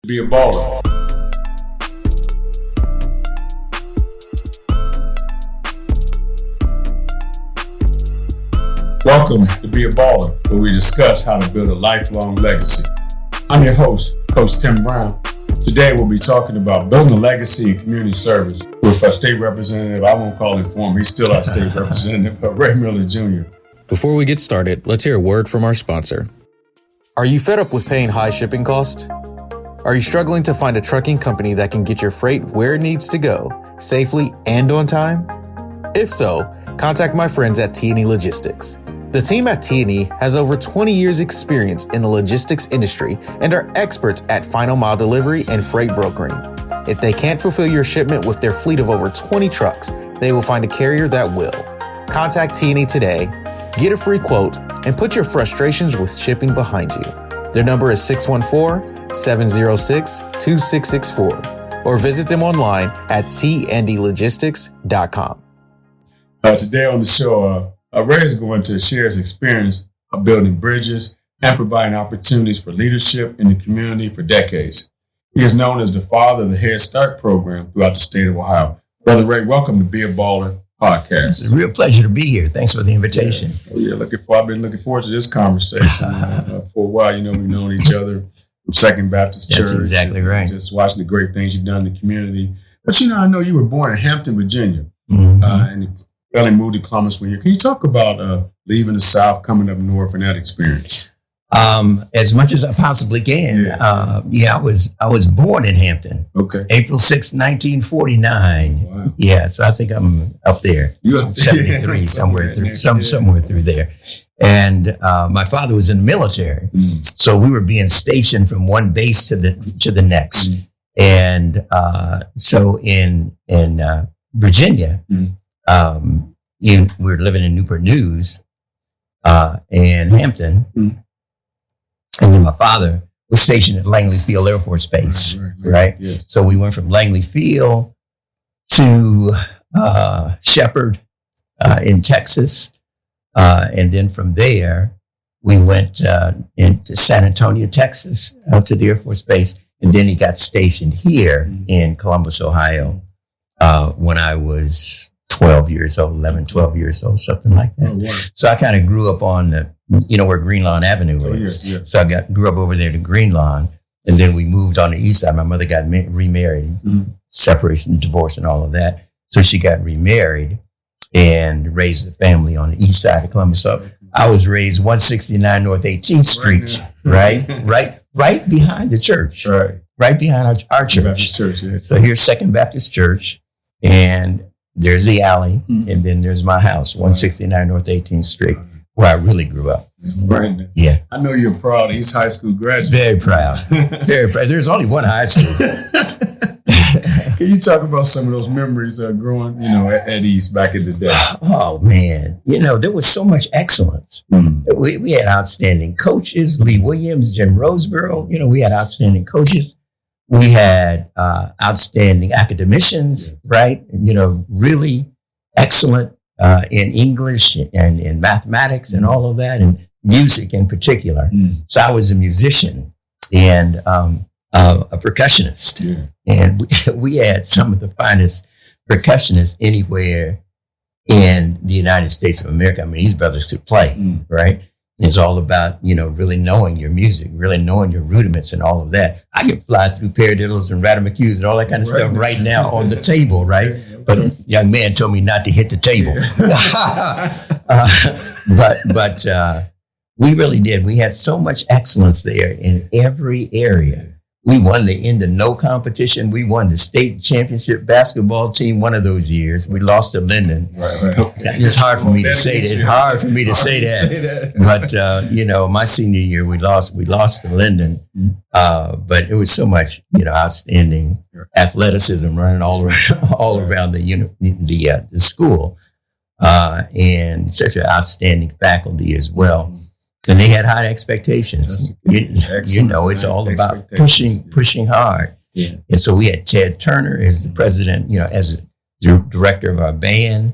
Be a baller. Welcome to Be a Baller, where we discuss how to build a lifelong legacy. I'm your host, Coach Tim Brown. Today we'll be talking about building a legacy in community service with our state representative. I won't call him former, he's still our state representative, Ray Miller Jr. Before we get started, let's hear a word from our sponsor. Are you fed up with paying high shipping costs? Are you struggling to find a trucking company that can get your freight where it needs to go, safely and on time? If so, contact my friends at T&E Logistics. The team at T&E has over 20 years experience in the logistics industry and are experts at final mile delivery and freight brokering. If they can't fulfill your shipment with their fleet of over 20 trucks, they will find a carrier that will. Contact T&E today, get a free quote, and put your frustrations with shipping behind you. Their number is 614-706-2664 or visit them online at tndlogistics.com. Today on the show, Ray is going to share his experience of building bridges and providing opportunities for leadership in the community for decades. He is known as the father of the Head Start program throughout the state of Ohio. Brother Ray, welcome to Be a Baller podcast. It's a real pleasure to be here. Thanks for the invitation. I've been looking forward to this conversation for a while. We've known each other from Second Baptist Church. That's exactly right. Just watching the great things you've done in the community. But I know you were born in Hampton, Virginia, and family moved to Columbus when Can you talk about leaving the South, coming up north, and that experience? As much as I possibly can. I was born in Hampton. Okay. April 6, 1949. Wow. Yeah, so I think I'm up there. 73, somewhere through there. And my father was in the military, so we were being stationed from one base to the next. And so in Virginia, we were living in Newport News and Hampton. And then my father was stationed at Langley Field Air Force Base, right? Yes. So we went from Langley Field to Shepherd in Texas. And then from there, we went into San Antonio, Texas, out to the Air Force Base. And then he got stationed here in Columbus, Ohio, when I was 12 years old, something like that. Oh, wow. So I kind of grew up on where Green Lawn Avenue is. Yes. So I grew up over there to Green Lawn, and then we moved on the east side. My mother got remarried, separation, divorce, and all of that. So she got remarried and raised the family on the east side of Columbus. So I was raised 169 North 18th Street, right behind the church, right behind our church. Baptist Church, yeah. So here's Second Baptist Church, and there's the alley, and then there's my house, 169 North 18th Street, where I really grew up. Right. Yeah. I know you're proud. East High School graduate. Very proud. Very proud. There's only one high school. Can you talk about some of those memories growing, at East back in the day? Oh, man. There was so much excellence. We had outstanding coaches, Lee Williams, Jim Roseborough. We had outstanding coaches. We had outstanding academicians, right? Really excellent in English and in mathematics and all of that, and music in particular. So I was a musician and a percussionist. Yeah. And we had some of the finest percussionists anywhere in the United States of America. I mean, these brothers could play, right? It's all about, really knowing your music, really knowing your rudiments and all of that. I can fly through paradiddles and ratamacues and all that kind of stuff right now on the table, right? But a young man told me not to hit the table. But we really did. We had so much excellence there in every area. We won the In the No competition. We won the state championship basketball team one of those years. We lost to Linden. Right. It's hard for me to say that. But, my senior year, we lost to Linden. But it was so much, outstanding athleticism running all around the school. And such an outstanding faculty as well. And they had high expectations. It's all about pushing hard. Yeah. And so we had Ted Turner as the president, as the director of our band.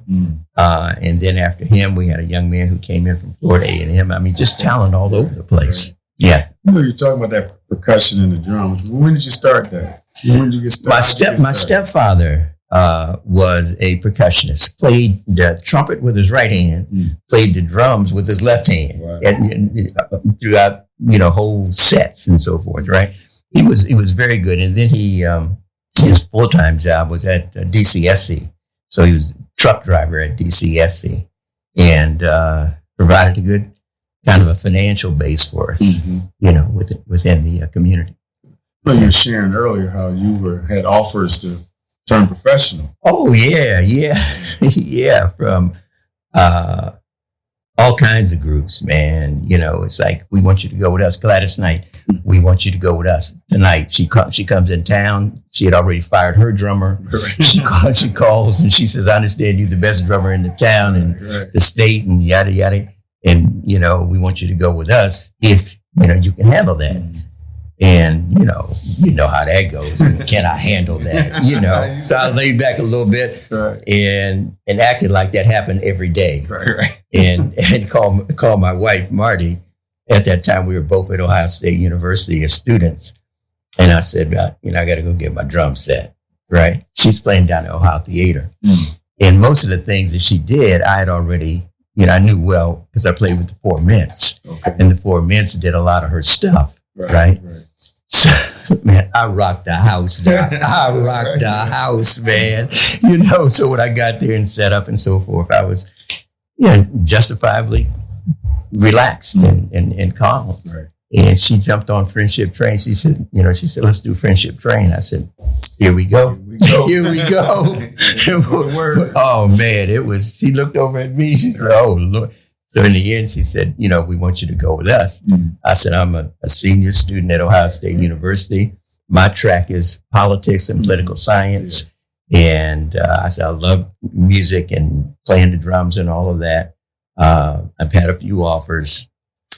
And then after him, we had a young man who came in from Florida A&M. I mean, just talent all over the place. Yeah. You're talking about that percussion and the drums. When did you start that? When did you get started? My stepfather was a percussionist. Played the trumpet with his right hand. Played the drums with his left hand. Wow. And throughout whole sets and so forth. Right. He was very good. And then his full-time job was at DCSC. So he was a truck driver at DCSC and provided a good kind of a financial base for us, within the community. Well, you were sharing earlier how you had offers to turn professional. Oh, yeah. Yeah, from all kinds of groups, man. It's like, we want you to go with us. Gladys Knight, we want you to go with us tonight. She comes in town. She had already fired her drummer. Right. She calls and she says, I understand you're the best drummer in the town and the state and yada, yada. And, we want you to go with us if, you can handle that. And, you know how that goes. Can I handle that? So I laid back a little bit and acted like that happened every day. Right. And called my wife, Marty. At that time, we were both at Ohio State University as students. And I said, I got to go get my drum set. Right. She's playing down at Ohio Theater. And most of the things that she did, I had already, I knew well because I played with the Four Mints. Okay. And the Four Mints did a lot of her stuff. Right. So, man, I rocked the house down. I rocked the house, man. So when I got there and set up and so forth, I was, justifiably relaxed and calm. Right. And she jumped on Friendship Train. She said, let's do Friendship Train. I said, here we go. Here we go. Oh, man, she looked over at me. She said, oh, Lord. So in the end, she said, we want you to go with us. I said, I'm a senior student at Ohio State University. My track is politics and political science. And I said, I love music and playing the drums and all of that. I've had a few offers,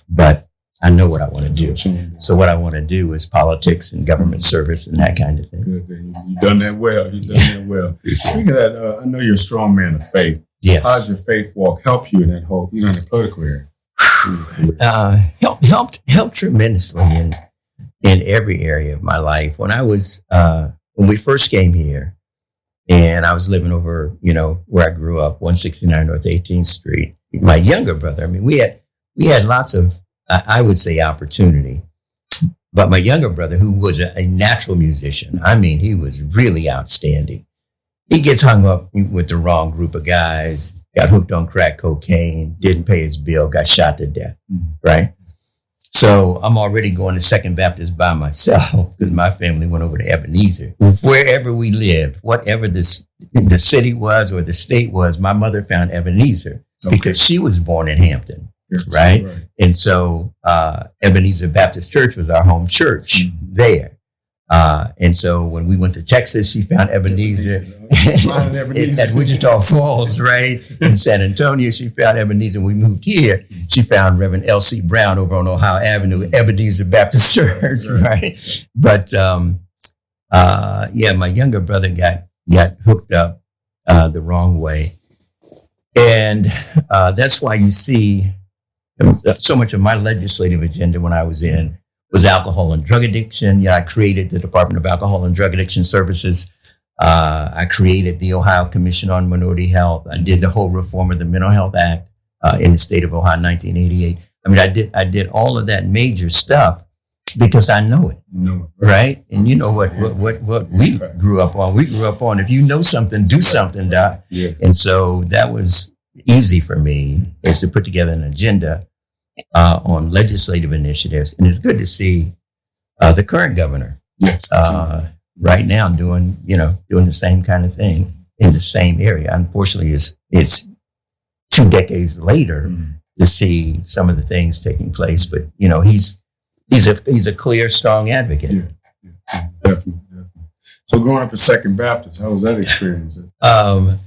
but I know what I want to do. So what I want to do is politics and government service and that kind of thing. Good. You've done that well. Speaking of that, I know you're a strong man of faith. Yes. How does your faith walk help you in that whole, in the political area? Helped tremendously in every area of my life. When when we first came here, and I was living over, where I grew up, 169 North 18th Street. My younger brother, we had lots of, I would say, opportunity. But my younger brother, who was a natural musician, he was really outstanding. He gets hung up with the wrong group of guys, got hooked on crack cocaine, didn't pay his bill, got shot to death, right? So I'm already going to Second Baptist by myself because my family went over to Ebenezer. Wherever we lived, whatever the city was or the state was, my mother found Ebenezer because she was born in Hampton, right? And so Ebenezer Baptist Church was our home church there. And so when we went to Texas, she found Ebenezer at Wichita Falls, right? In San Antonio, she found Ebenezer. When we moved here, she found Reverend L.C. Brown over on Ohio Avenue, Ebenezer Baptist Church, right? But, my younger brother got hooked up the wrong way. And that's why you see so much of my legislative agenda when I was in was alcohol and drug addiction. I created the Department of Alcohol and Drug Addiction Services. I created the Ohio Commission on Minority Health. I did the whole reform of the Mental Health Act in the state of Ohio in 1988. I did all of that major stuff because I know it, right? And you know what we grew up on. We grew up on, if you know something, do something, Doc. Yeah. And so that was easy for me, is to put together an agenda on legislative initiatives. And it's good to see the current governor right now doing the same kind of thing in the same area. Unfortunately, it's 2 decades later to see some of the things taking place. But, he's a clear, strong advocate. Yeah, definitely. So going up to Second Baptist, how was that experience? I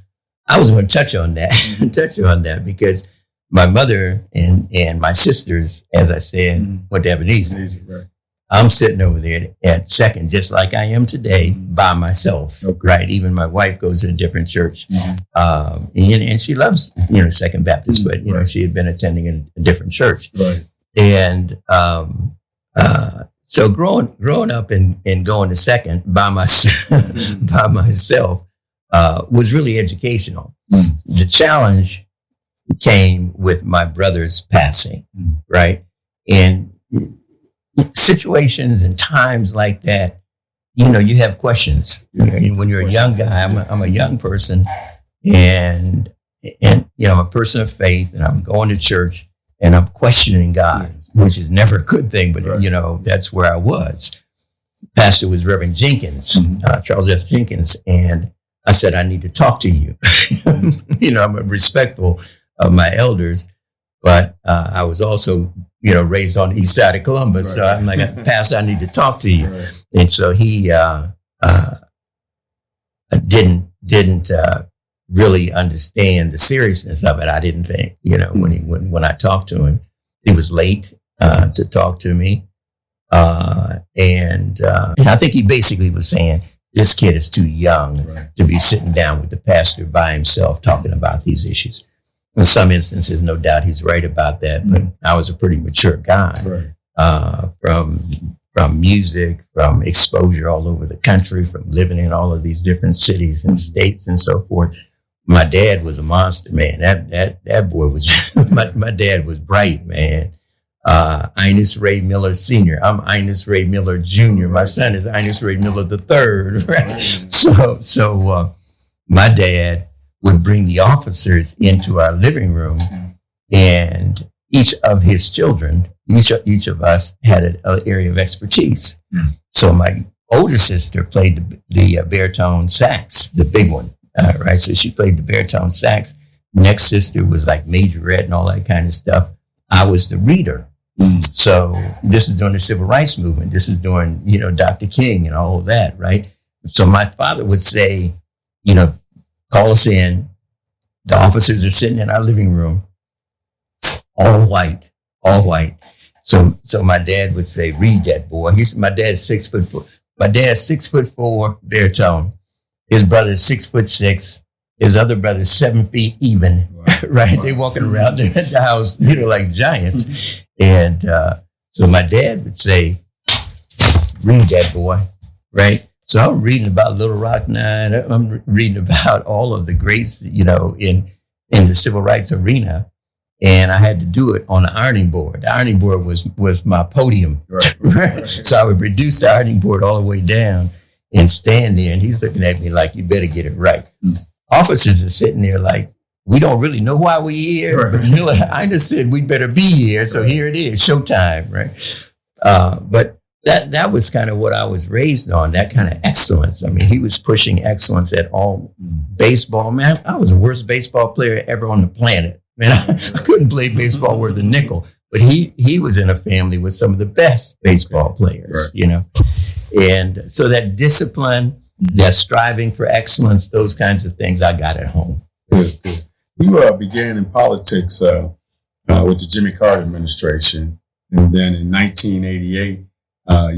was going to touch on that because my mother and my sisters, as I said, went to Ebenezer. Right. I'm sitting over there at Second, just like I am today, by myself, right? Even my wife goes to a different church. And she loves, Second Baptist, but, she had been attending a different church. Right. And So growing up and going to second by myself was really educational. The challenge came with my brother's passing, right? And situations and times like that, you have questions. When you're a young guy, I'm a young person, and I'm a person of faith, and I'm going to church, and I'm questioning God, which is never a good thing, but that's where I was. Pastor was Reverend Jenkins, Charles F. Jenkins, and I said, I need to talk to you. I'm respectful of my elders, but I was also, raised on the east side of Columbus. So I'm like, Pastor, I need to talk to you. And so he didn't really understand the seriousness of it. I didn't think, when I talked to him, he was late to talk to me. And I think he basically was saying, this kid is too young to be sitting down with the pastor by himself talking about these issues. In some instances, no doubt he's right about that, but I was a pretty mature guy from music, from exposure all over the country, from living in all of these different cities and states and so forth. My dad was a monster, man. That boy was, my dad was bright, man. Ines Ray Miller Sr. I'm Ines Ray Miller Jr. My son is Ines Ray Miller III, right? So my dad would bring the officers into our living room, and each of his children, each of us had an area of expertise. So my older sister played the baritone sax, the big one, right? So she played the baritone sax. Next sister was like majorette and all that kind of stuff. I was the reader. So this is during the civil rights movement. This is during, Dr. King and all of that, right? So my father would say, call us in. The officers are sitting in our living room, all white. So my dad would say, read that, boy. My dad's 6'4". My dad's 6'4", baritone. His brother's 6'6". His other brother's 7 feet even, right? They walking around there at the house, like giants. And so my dad would say, read that, boy, right? So I'm reading about Little Rock Nine. I'm reading about all of the greats, in the civil rights arena. And I had to do it on the ironing board. The ironing board was my podium. Right. So I would reduce the ironing board all the way down and stand there. And he's looking at me like, you better get it right. Officers are sitting there like, we don't really know why we're here. But I just said we better be here. So here it is, showtime, right? But that was kind of what I was raised on, that kind of excellence. I mean, he was pushing excellence at all. Baseball, man, I was the worst baseball player ever on the planet. Man, I couldn't play baseball worth a nickel. But he was in a family with some of the best baseball players, And so that discipline, that striving for excellence, those kinds of things I got at home. Good. You began in politics with the Jimmy Carter administration. And then in 1988,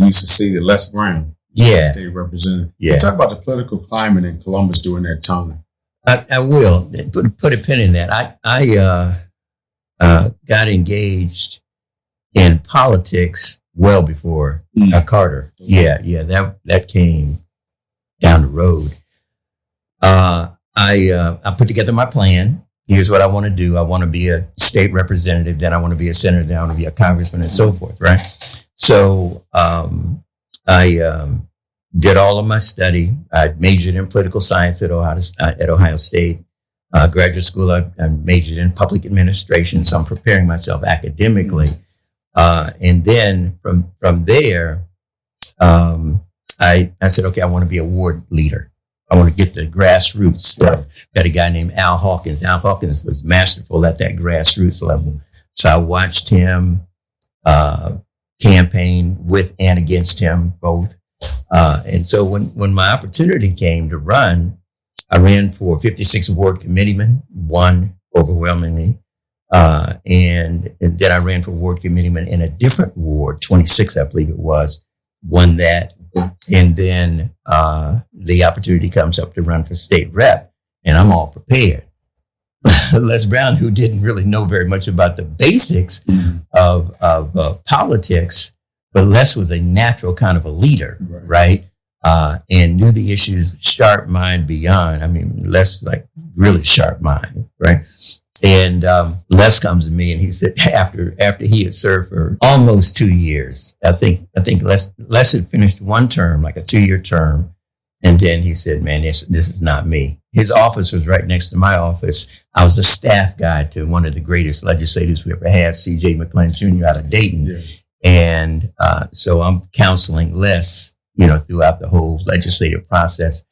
you succeeded Les Brown, state representative. Talk about the political climate in Columbus during that time. I will. Put a pin in that. I got engaged in politics well before Carter. That came down the road. I put together my plan. Here's what I want to do. I want to be a state representative. Then I want to be a senator. Then I want to be a congressman and so forth. Right. So I did all of my study. I majored in political science at Ohio State. Graduate school, I majored in public administration. So I'm preparing myself academically. And then from there, I said, okay, I want to be a ward leader. I want to get the grassroots stuff. Got a guy named Al Hawkins. Al Hawkins was masterful at that grassroots level. So I watched him campaign with and against him both. And so when my opportunity came to run, I ran for 56 ward committeeman, won overwhelmingly. And then I ran for ward committeeman in a different ward, 26, I believe it was, won that. And then the opportunity comes up to run for state rep, and I'm all prepared. Les Brown, who didn't really know very much about the basics of politics, but Les was a natural kind of a leader, right? And knew the issues, sharp mind beyond. I mean, Les like really sharp mind, right? And Les comes to me and he said, after he had served for almost 2 years, I think Les had finished one term, like a 2-year term. And then he said, man, this is not me. His office was right next to my office. I was a staff guy to one of the greatest legislators we ever had, C.J. McClellan Jr. out of Dayton. Yeah. And so I'm counseling Les, throughout the whole legislative process.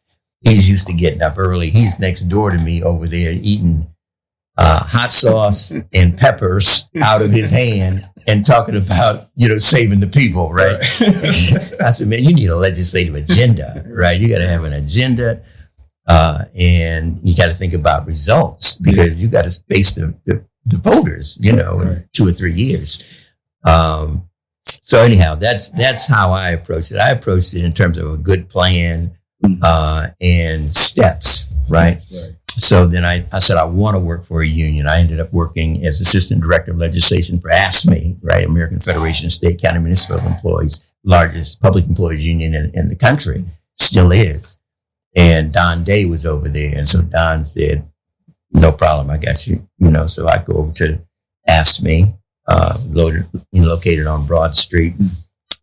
He's used to getting up early. He's next door to me over there eating hot sauce and peppers out of his hand and talking about, saving the people, right? I said, man, you need a legislative agenda, right? You got to have an agenda and you got to think about results because you got to face the voters, in 2 or 3 years. So anyhow, that's how I approached it. I approached it in terms of a good plan and steps, right? So then I said, I want to work for a union. I ended up working as assistant director of legislation for AFSCME, right? American Federation of State, County, Municipal Employees, largest public employees union in the country, still is. And Don Day was over there. And so Don said, no problem, I got you. So I go over to AFSCME, located on Broad Street,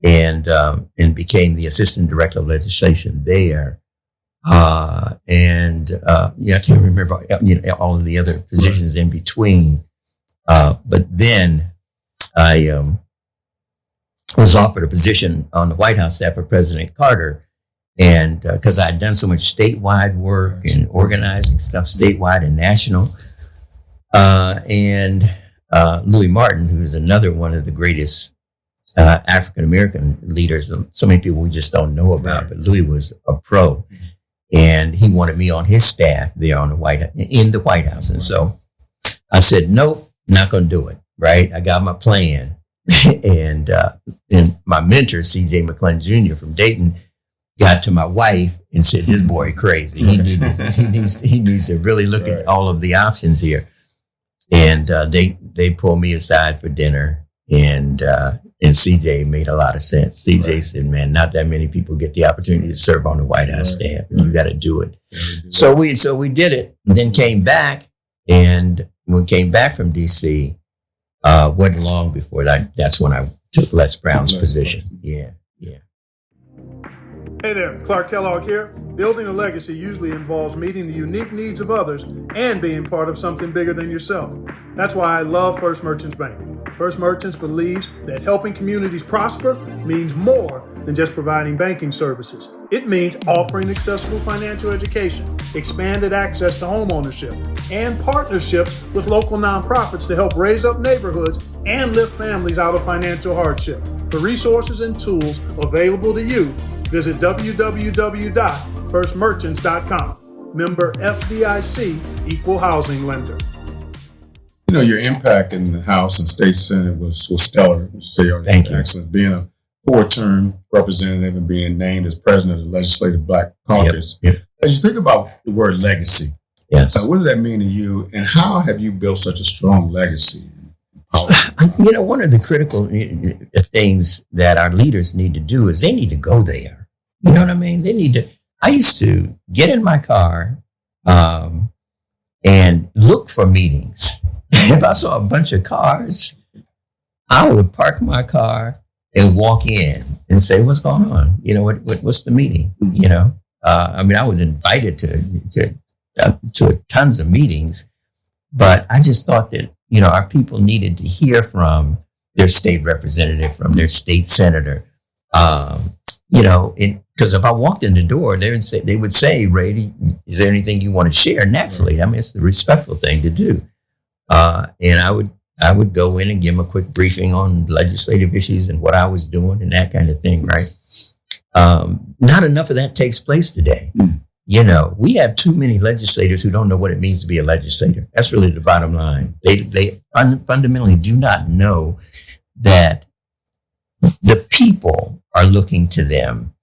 and became the assistant director of legislation there. I can't remember all of the other positions in between. But then I was offered a position on the White House staff for President Carter. And because I had done so much statewide work and organizing stuff statewide and national. Louis Martin, who's another one of the greatest African-American leaders, so many people we just don't know about, but Louis was a pro. And he wanted me on his staff there in the White House. And so I said, nope, not going to do it. Right. I got my plan. and my mentor, C.J. McClellan Jr. from Dayton, got to my wife and said, this boy crazy. He needs to really look at all of the options here. And they pulled me aside for dinner. And CJ made a lot of sense. CJ said, man, not that many people get the opportunity to serve on the White House staff. And you got to do it. So we did it and then came back. And when we came back from D.C., wasn't long before that's when I took Les Brown's position. Yeah. Hey there, Clark Kellogg here. Building a legacy usually involves meeting the unique needs of others and being part of something bigger than yourself. That's why I love First Merchants Bank. First Merchants believes that helping communities prosper means more than just providing banking services. It means offering accessible financial education, expanded access to home ownership, and partnerships with local nonprofits to help raise up neighborhoods and lift families out of financial hardship. For resources and tools available to you, visit www.firstmerchants.com. Member FDIC, Equal Housing Lender. Your impact in the House and State Senate was stellar. Thank you. Excellent. Being a 4-term representative and being named as president of the Legislative Black Caucus. Yep. As you think about the word legacy, yes, what does that mean to you, and how have you built such a strong legacy? One of the critical things that our leaders need to do is they need to go there. You know what I mean? They need to. I used to get in my car and look for meetings. If I saw a bunch of cars, I would park my car and walk in and say, "What's going on? What's the meeting?" I was invited to tons of meetings, but I just thought that our people needed to hear from their state representative, from their state senator. Because if I walked in the door, they would say, "Ray, is there anything you want to share?" Naturally, it's the respectful thing to do. And I would go in and give them a quick briefing on legislative issues and what I was doing and that kind of thing, right? Not enough of that takes place today. We have too many legislators who don't know what it means to be a legislator. That's really the bottom line. They fundamentally do not know that the people are looking to them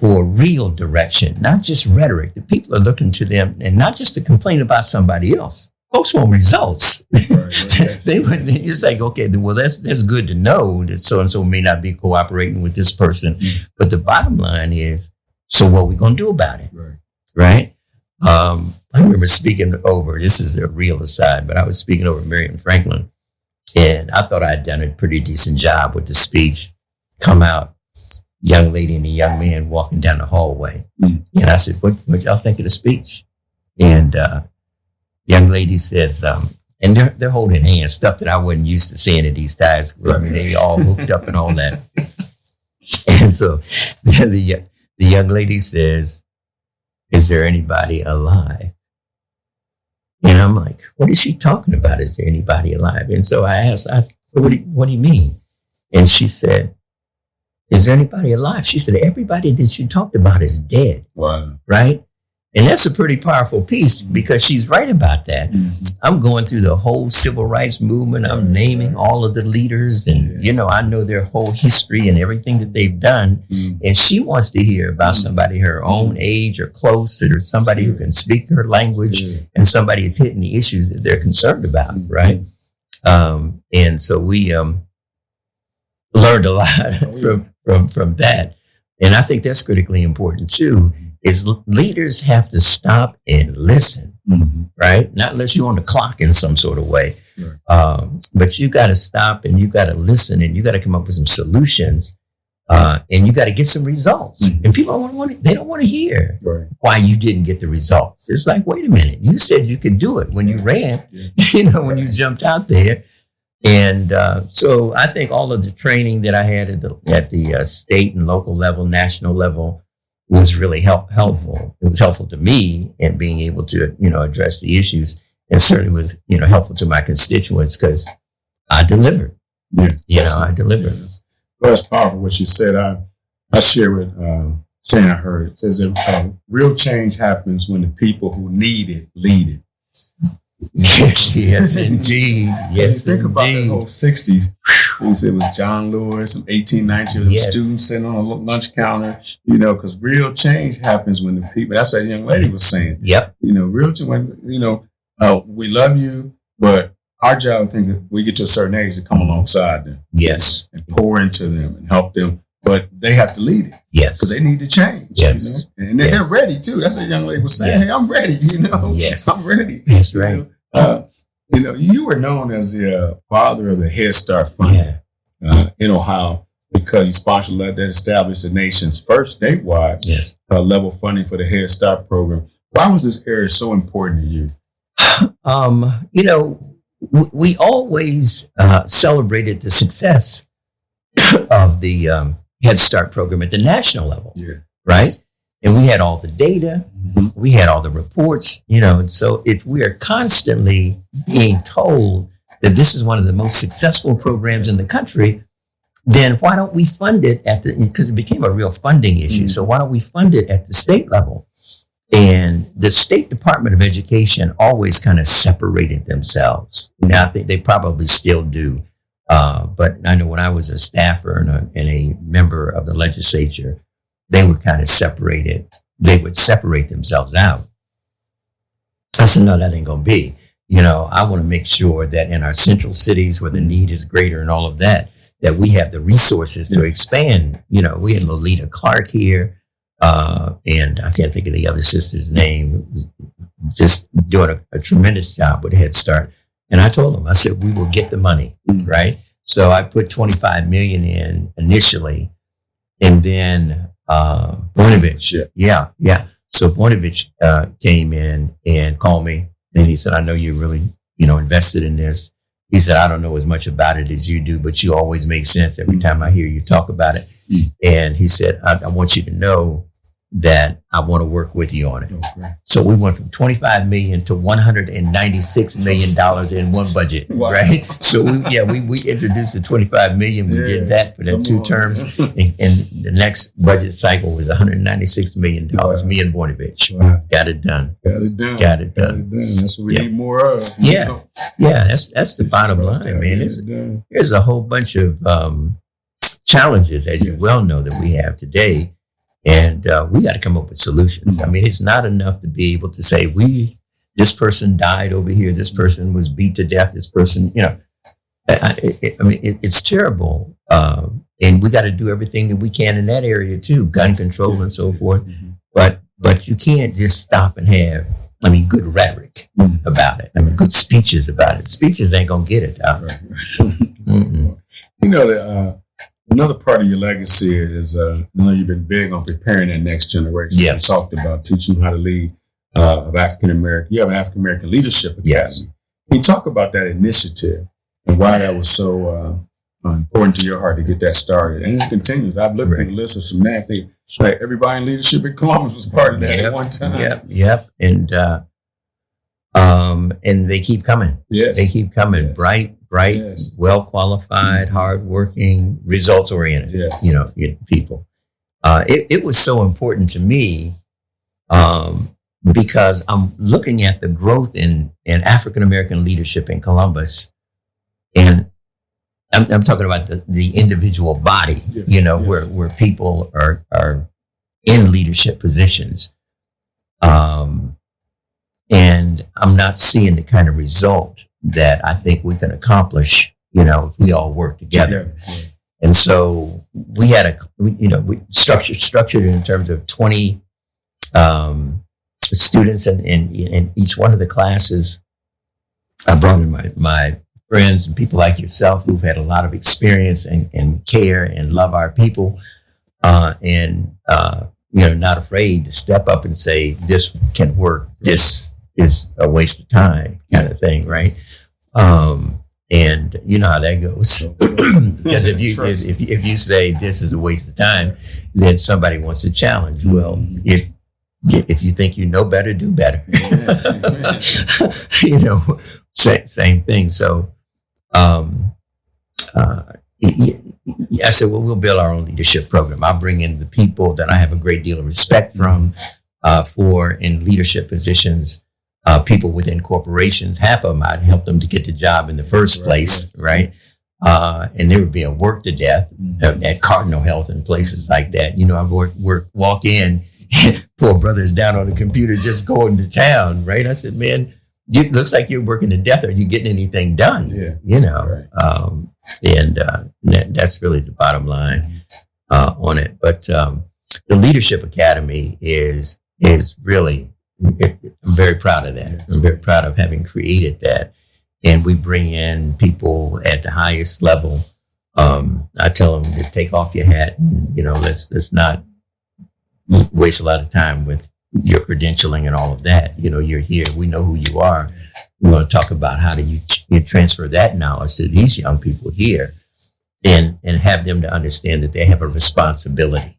for real direction, not just rhetoric. The people are looking to them, and not just to complain about somebody else. folks want results. Right. They would. It's like, okay, well, that's good to know that so and so may not be cooperating with this person, but the bottom line is, so what are we gonna do about it, right? I remember speaking over. This is a real aside, but I was speaking over Marion Franklin, and I thought I had done a pretty decent job with the speech. Come out, young lady and a young man walking down the hallway, and I said, "What y'all think of the speech?" And young lady says, and they're holding hands, stuff that I wasn't used to seeing at these times. I mean, they all hooked up and all that. And so the young lady says, "Is there anybody alive?" And I'm like, what is she talking about? Is there anybody alive? And so I asked, what do you mean? And she said, "Is there anybody alive?" She said, "Everybody that you talked about is dead." Wow. Right? And that's a pretty powerful piece because she's right about that. I'm going through the whole civil rights movement. I'm naming all of the leaders and, I know their whole history and everything that they've done. And she wants to hear about somebody her own age or close or somebody who can speak her language and somebody is hitting the issues that they're concerned about. Right. And so we learned a lot from that. And I think that's critically important too. Is leaders have to stop and listen, right? Not unless you're on the clock in some sort of way. But you got to stop and you got to listen and you got to come up with some solutions and you got to get some results. And people they don't want to hear why you didn't get the results. It's like, wait a minute, you said you could do it when you ran, when you jumped out there. And so I think all of the training that I had at the state and local level, national level, was really helpful. It was helpful to me in being able to, address the issues, and certainly was, helpful to my constituents because I delivered. I delivered. Well, that's powerful what you said. I share with saying I heard. It says that real change happens when the people who need it lead it. Yes, indeed. Yes, think about the whole 60s. It was John Lewis, some 1890 students sitting on a lunch counter, because real change happens when the people, that's what that young lady was saying. Yep. Real change, when, we love you, but our job, I think, that we get to a certain age to come alongside them. Yes. And pour into them and help them. But they have to lead it. Yes. Because they need to change. Yes. And they're ready too. That's what the young lady was saying. Hey, I'm ready, Yes. I'm ready. That's right. You were known as the father of the Head Start Fund in Ohio because you sponsored that established the nation's first statewide level funding for the Head Start program. Why was this area so important to you? We always celebrated the success of the Head Start program at the national level, right? And we had all the data, we had all the reports, and so if we are constantly being told that this is one of the most successful programs in the country, then why don't we fund it because it became a real funding issue. So why don't we fund it at the state level? And the State Department of Education always kind of separated themselves. Now, I think they probably still do. But I know when I was a staffer and a member of the legislature, they were kind of separated. They would separate themselves out. I said, no, that ain't going to be. I want to make sure that in our central cities where the need is greater and all of that, that we have the resources to expand. We had Lolita Clark here. And I can't think of the other sister's name, just doing a tremendous job with Head Start. And I told them, I said, we will get the money, right? So I put $25 million in initially, and then Voinovich, So Voinovich came in and called me, and he said, I know you're really, invested in this. He said, I don't know as much about it as you do, but you always make sense every time I hear you talk about it. And he said, I want you to know that I want to work with you on it. Okay. So we went from $25 million to $196 million in one budget, right? So we introduced the $25 million. We did that for the 2 terms. And the next budget cycle was $196 million. Me and Voinovich got it done. That's what we need more of. Yeah. That's the bottom line, man. There's a whole bunch of challenges, as you well know, that we have today. And we got to come up with solutions. I mean, it's not enough to be able to say this person died over here. This person was beat to death. This person, it's terrible. And we got to do everything that we can in that area too, gun control and so forth. But you can't just stop and have, good rhetoric about it. Good speeches about it. Speeches ain't going to get it out. Another part of your legacy is, I know you've been big on preparing that next generation. Yes. You talked about teaching them how to lead of African American. You have an African American Leadership Academy. Yes. Can you talk about that initiative and why that was so important to your heart to get that started? And it continues. I've looked through the list of some names. I think everybody in leadership in Columbus was part of that at one time. Yep. And they keep coming. Yes. They keep coming. Yes. Bright, yes. Well qualified, hardworking, results oriented. Yes. People. It was so important to me because I'm looking at the growth in African American leadership in Columbus, and I'm talking about the individual body. Yes. Where people are in leadership positions. And I'm not seeing the kind of result that I think we can accomplish, if we all work together. Yeah. And so we had we structured it in terms of 20 students in each one of the classes. I brought in my friends and people like yourself who've had a lot of experience and care and love our people, and not afraid to step up and say, this can work, this is a waste of time, kind of thing, right? And you know how that goes. Because if you say this is a waste of time, then somebody wants to challenge. Well, if you think you know better, do better. Same thing. So I said, well, we'll build our own leadership program. I'll bring in the people that I have a great deal of respect from for in leadership positions. People within corporations, half of them, I'd help them to get the job in the first place, right? And they were being worked to death at Cardinal Health and places like that. I walk in, poor brother's down on the computer just going to town, right? I said, man, it looks like you're working to death. Are you getting anything done? Yeah. And that's really the bottom line on it. But the Leadership Academy is really, I'm very proud of that. I'm very proud of having created that. And we bring in people at the highest level. I tell them to take off your hat and, let's not waste a lot of time with your credentialing and all of that. You're here. We know who you are. We want to talk about how do you transfer that knowledge to these young people here and have them to understand that they have a responsibility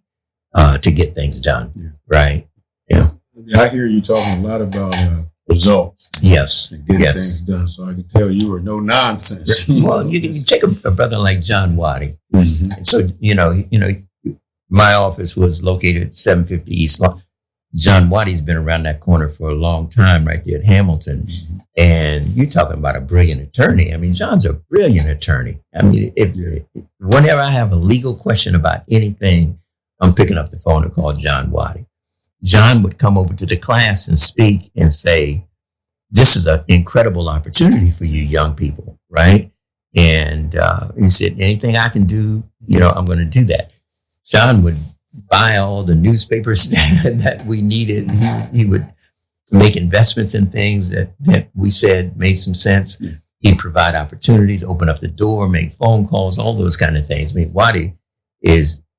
to get things done. Right? Yeah. I hear you talking a lot about results. Yes. And getting things done. So I can tell you were no nonsense. Well, you take a brother like John Waddy. Mm-hmm. And so, my office was located at 750 East Lawn. John Waddy's been around that corner for a long time right there at Hamilton. Mm-hmm. And you're talking about a brilliant attorney. John's a brilliant attorney. Whenever I have a legal question about anything, I'm picking up the phone to call John Waddy. John would come over to the class and speak and say, this is an incredible opportunity for you young people, right? And he said, anything I can do, I'm going to do that. John would buy all the newspapers that we needed. He would make investments in things that we said made some sense. He'd provide opportunities, open up the door, make phone calls, all those kind of things. Waddy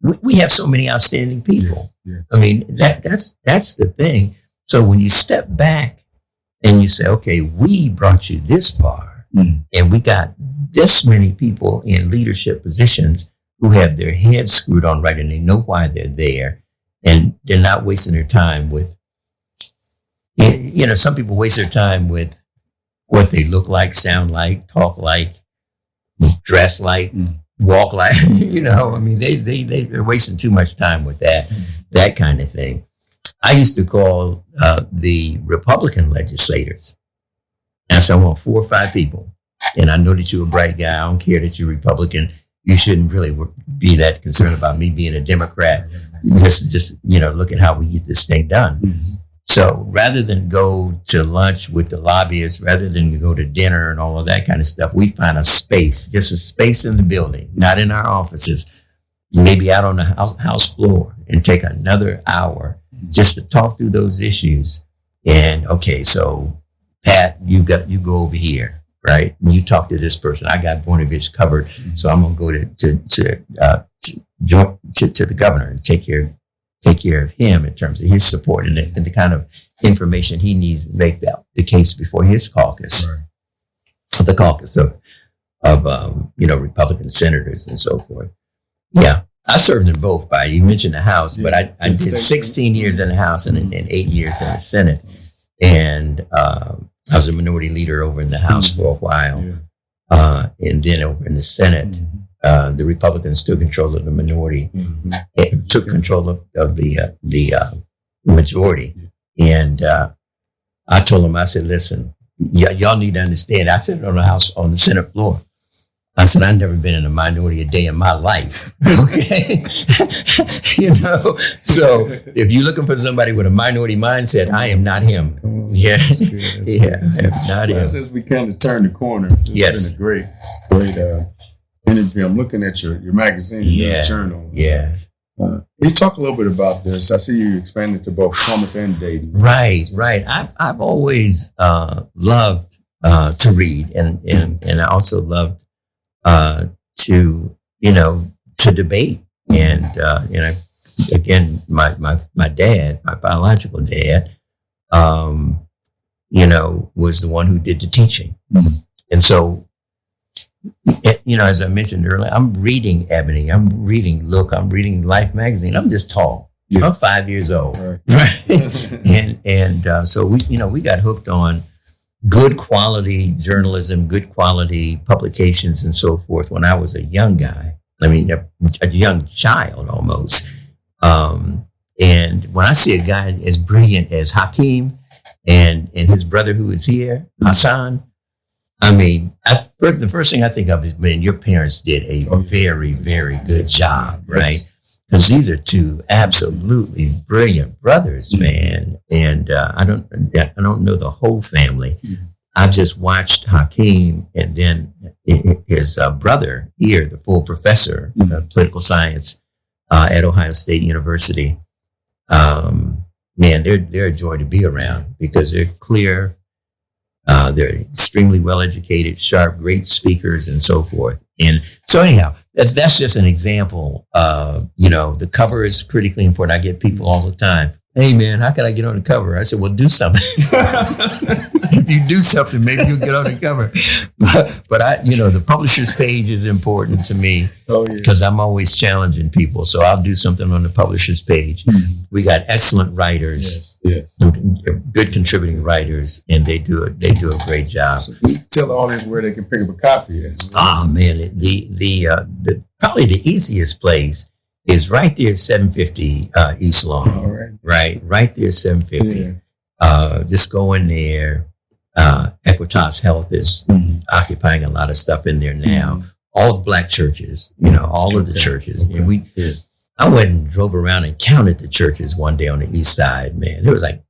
we have so many outstanding people. Yeah. That's the thing. So when you step back and you say, okay, we brought you this far and we got this many people in leadership positions who have their heads screwed on right and they know why they're there and they're not wasting their time with, some people waste their time with what they look like, sound like, talk like, dress like, walk like, they're wasting too much time with that kind of thing. I used to call the Republican legislators. And so I want 4 or 5 people. And I know that you're a bright guy. I don't care that you're Republican. You shouldn't really be that concerned about me being a Democrat. This is just, look at how we get this thing done. Mm-hmm. So rather than go to lunch with the lobbyists, rather than go to dinner and all of that kind of stuff, we find a space, just a space in the building, not in our offices, maybe out on the house floor, and take another hour just to talk through those issues. And okay, so Pat, you go over here, right? And you talk to this person. I got Voinovich covered, so I'm gonna go to the governor and take care of him in terms of his support and the kind of information he needs to make the case before his caucus, right. The caucus of Republican senators and so forth. Yeah, I served in both. You mentioned the House, but I did 16 years in the House and 8 years in the Senate. And I was a minority leader over in the House for a while. And then over in the Senate, the Republicans took control of the minority, and took control of the majority. And I told them, I said, listen, y'all need to understand. I said on the Senate floor, I said, I've never been in a minority a day in my life. Okay. So if you're looking for somebody with a minority mindset, I am not him. Yeah. Not him. As we kind of turn the corner, it's been a great interview. I'm looking at your magazine, your journal. Yeah. Can you talk a little bit about this? I see you expanded to both Columbus and Dayton. Right. I've always loved to read, and I also loved to debate. And again, my dad, my biological dad, was the one who did the teaching. And so, as I mentioned earlier, I'm reading Ebony, I'm reading Look, I'm reading Life magazine. I'm just tall. Yeah. I'm 5 years old. Right. and so we got hooked on good quality journalism, good quality publications and so forth when I was a young guy. I mean, a young child almost. And when I see a guy as brilliant as Hakeem and his brother who is here, Hassan, I mean, the first thing I think of is, man, your parents did a very, very good job, right? Because these are two absolutely brilliant brothers, man. And I don't know the whole family. I just watched Hakeem and then his brother here, the full professor of political science at Ohio State University. Man, they're a joy to be around because they're clear. They're extremely well-educated, sharp, great speakers, and so forth. And so anyhow, that's just an example. The cover is critically important. I get people all the time, hey, man, how can I get on the cover? I said, well, do something. If you do something, maybe you'll get on the cover. But the publisher's page is important to me because I'm always challenging people. So I'll do something on the publisher's page. We got excellent writers, good contributing writers, and they do a great job. So tell the audience where they can pick up a copy. Oh man, the probably the easiest place is right there at 750 East Lawn. Right there at 750. Just go in there. Equitas Health is occupying a lot of stuff in there now. All the black churches, all of the churches. And I went and drove around and counted the churches one day on the east side, man. There was like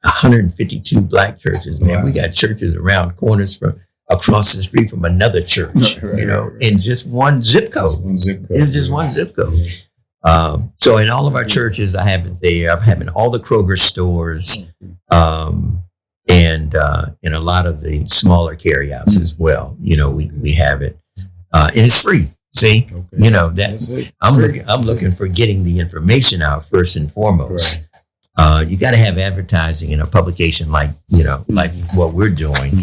152 black churches, man. Wow. We got churches around corners from across the street from another church, in just one zip code. One zip code. So in all of our churches, I have it there. I'm having all the Kroger stores, and a lot of the smaller carryouts as well. We have it, and it's free. See, I'm looking for getting the information out first and foremost. You got to have advertising in a publication like what we're doing.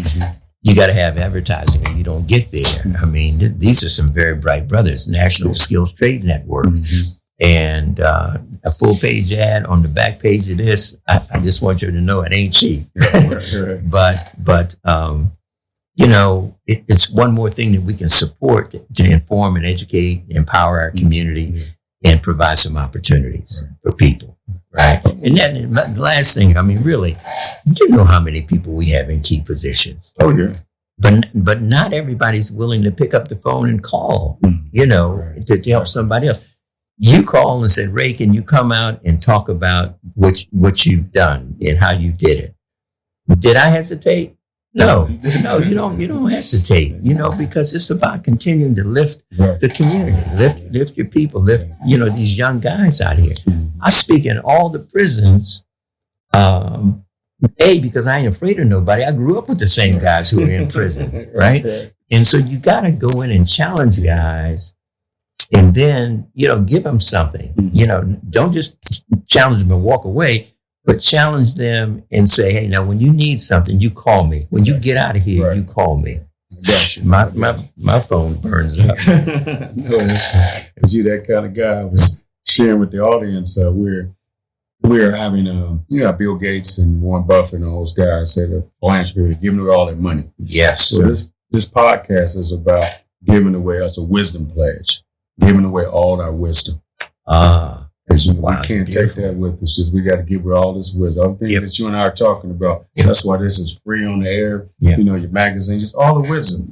You got to have advertising, or you don't get there. I mean, these are some very bright brothers. National Skills Trade Network. And a full page ad on the back page of this. I just want you to know it ain't cheap. But it's one more thing that we can support to inform and educate, empower our community, and provide some opportunities for people. Right. And then the last thing, I mean, really, you know how many people we have in key positions. Oh, yeah. But not everybody's willing to pick up the phone and call, to help somebody else. you called and said, Ray, can you come out and talk about what you've done and how you did it? Did I hesitate? No, you don't hesitate, because it's about continuing to lift the community, lift your people, lift, these young guys out here. I speak in all the prisons, because I ain't afraid of nobody. I grew up with the same guys who are in prison, right? And so you got to go in and challenge guys and then, give them something, don't just challenge them and walk away. But challenge them and say, hey, now when you need something, you call me. When you get out of here, you call me. My phone burns up. No, is you that kind of guy? I was sharing with the audience. We're having, Bill Gates and Warren Buffett and all those guys say the philanthropy, giving away all their money. Yes. So this podcast is about giving away as a wisdom pledge, giving away all our wisdom. Because we can't take that with us. Just we got to give her all this wisdom. Everything that you and I are talking about. That's why this is free on the air. Your magazine, just all the wisdom.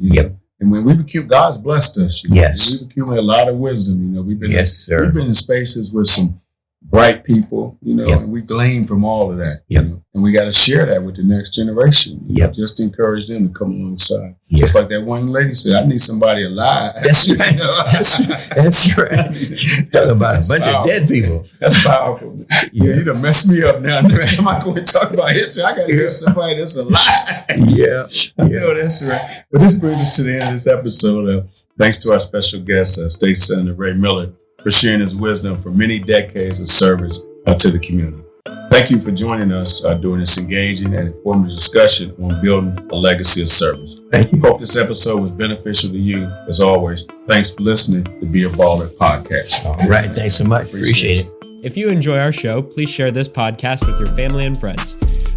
And when we became, God's blessed us. Yes, we've accumulated a lot of wisdom. We've been we've been in spaces with some bright people. And we glean from all of that. And we got to share that with the next generation. Just encourage them to come alongside. Just like that one lady said, I need somebody alive. That's right. That's right. Talking about a bunch of dead people. That's powerful. You done messed me up now. Next time I go and talk about history, I got to hear somebody that's alive. That's right. But this brings us to the end of this episode. Thanks to our special guest, State Senator Ray Miller, for sharing his wisdom for many decades of service to the community. Thank you for joining us during this engaging and informative discussion on building a legacy of service. Thank you. Hope this episode was beneficial to you. As always, thanks for listening to Be a Baller podcast. All right. Thanks so much. Appreciate it. If you enjoy our show, please share this podcast with your family and friends.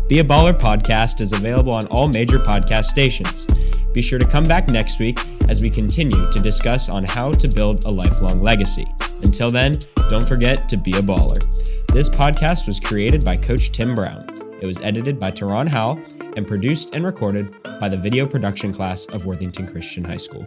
Be a Baller podcast is available on all major podcast stations. Be sure to come back next week as we continue to discuss on how to build a lifelong legacy. Until then, don't forget to be a baller. This podcast was created by Coach Tim Brown. It was edited by Teron Howell and produced and recorded by the video production class of Worthington Christian High School.